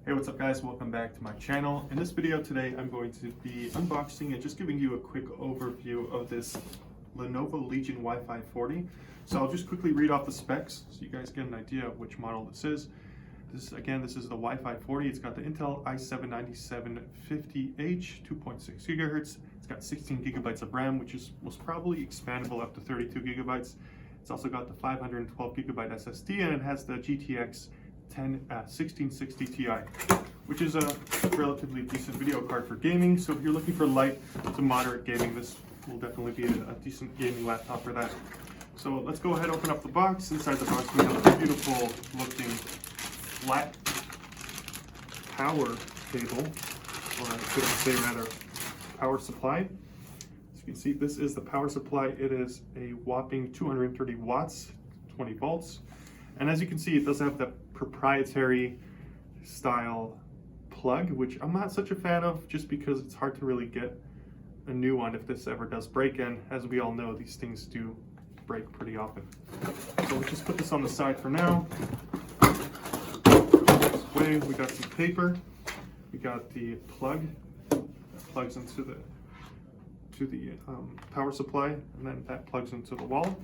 Hey, what's up guys? Welcome back to my channel. In this video today, I'm going to be unboxing and just giving you a quick overview of this Lenovo Legion Y540. So I'll just quickly read off the specs so you guys get an idea of which model this is. This is the Y540. It's got the Intel i7-9750H, 2.6 gigahertz. It's got 16 gigabytes of RAM, which is most probably expandable up to 32 gigabytes. It's also got the 512 gigabyte SSD, and it has the GTX 1660 Ti, which is a relatively decent video card for gaming. So if you're looking for light to moderate gaming, this will definitely be a decent gaming laptop for that. So let's go ahead and open up the box. Inside the box we have a beautiful looking flat power cable, or I should say rather power supply. As you can see, this is the power supply. It is a whopping 230 watts, 20 volts. And as you can see, it does have the proprietary style plug, which I'm not such a fan of just because it's hard to really get a new one if this ever does break, and as we all know, these things do break pretty often. So let's just put this on the side for now. This way, we got some paper. We got the plug that plugs into the power supply, and then that plugs into the wall.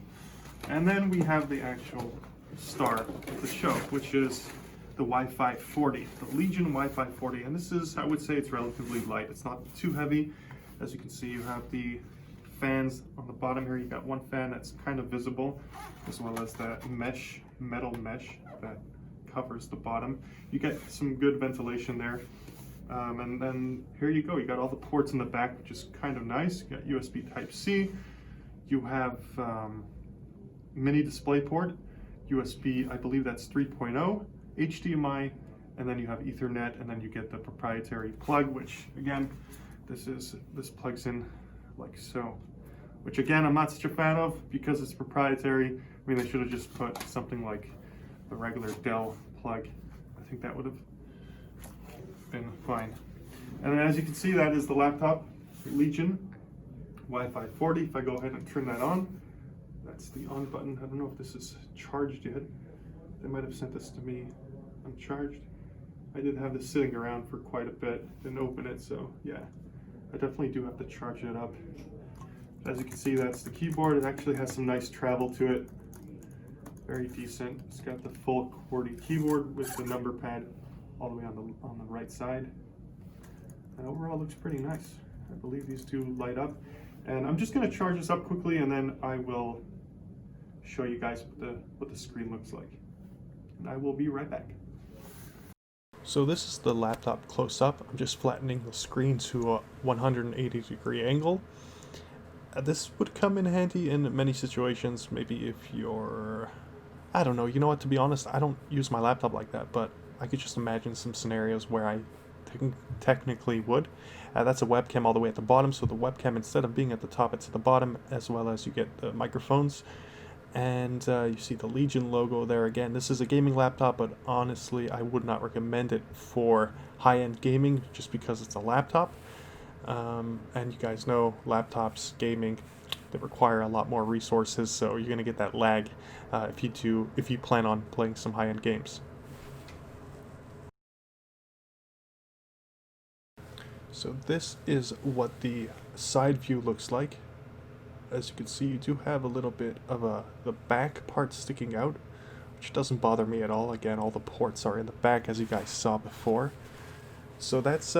And then we have the actual star of the show, which is the Y540, the Legion Y540. And this is, I would say, it's relatively light. It's not too heavy. As you can see, you have the fans on the bottom here. You got one fan that's kind of visible, as well as that metal mesh that covers the bottom. You get some good ventilation there. And then here you go. You got all the ports in the back, which is kind of nice. You got USB Type-C. You have mini display port, USB, I believe that's 3.0, HDMI, and then you have Ethernet, and then you get the proprietary plug, which again, this plugs in like so. Which again, I'm not such a fan of because it's proprietary. I mean, they should have just put something like the regular Dell plug. I think that would have been fine. And then as you can see, that is the laptop, Legion Y540. If I go ahead and turn that on, that's the on button. I don't know if this is charged yet. They might have sent this to me uncharged. I did have this sitting around for quite a bit, didn't open it, so yeah, I definitely do have to charge it up. As you can see, that's the keyboard. It actually has some nice travel to it. Very decent. It's got the full QWERTY keyboard with the number pad all the way on the right side. And overall looks pretty nice. I believe these two light up. And I'm just going to charge this up quickly, and then I will show you guys what the screen looks like. And I will be right back. So this is the laptop close up. I'm just flattening the screen to a 180-degree angle. This would come in handy in many situations. Maybe if you're, I don't know, you know what, to be honest, I don't use my laptop like that, but I could just imagine some scenarios where I technically would. That's a webcam all the way at the bottom, so the webcam, instead of being at the top, it's at the bottom, as well as you get the microphones. And you see the Legion logo there again. This is a gaming laptop, but honestly, I would not recommend it for high-end gaming just because it's a laptop. And you guys know laptops, gaming, they require a lot more resources, so you're going to get that lag if you plan on playing some high-end games. So this is what the side view looks like. As you can see, you do have a little bit of the back part sticking out, which doesn't bother me at all. Again, all the ports are in the back, as you guys saw before. So that's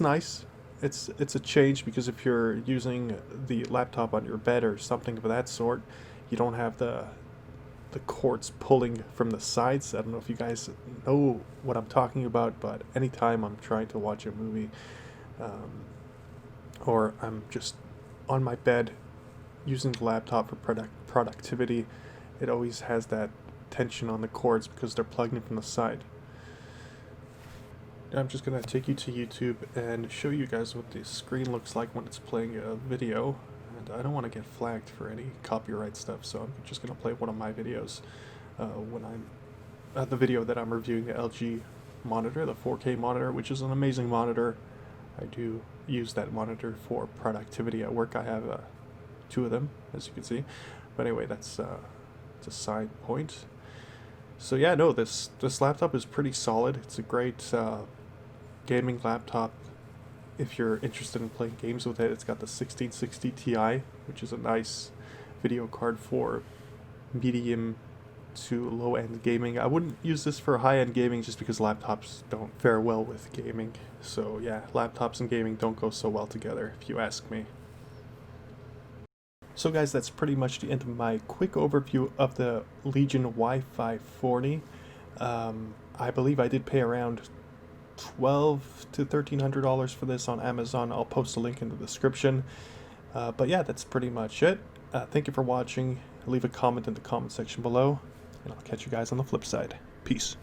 nice. It's a change, because if you're using the laptop on your bed or something of that sort, you don't have the cords pulling from the sides. I don't know if you guys know what I'm talking about, but anytime I'm trying to watch a movie, or I'm just on my bed using the laptop for productivity, it always has that tension on the cords because they're plugged in from the side. Now I'm just going to take you to YouTube and show you guys what the screen looks like when it's playing a video. And I don't want to get flagged for any copyright stuff, so I'm just going to play one of my videos when I'm the video that I'm reviewing, the LG monitor, the 4K monitor, which is an amazing monitor. I do use that monitor for productivity at work. I have 2 of them, as you can see. But anyway, that's a side point. So yeah, no, this laptop is pretty solid. It's a great gaming laptop if you're interested in playing games with it. It's got the 1660 Ti, which is a nice video card for medium to low-end gaming. I wouldn't use this for high-end gaming just because laptops don't fare well with gaming. So yeah, laptops and gaming don't go so well together, if you ask me. So guys, that's pretty much the end of my quick overview of the Legion Y540. I believe I did pay around $1,200 to $1,300 for this on Amazon. I'll post a link in the description. But yeah, that's pretty much it. Thank you for watching. Leave a comment in the comment section below, and I'll catch you guys on the flip side. Peace.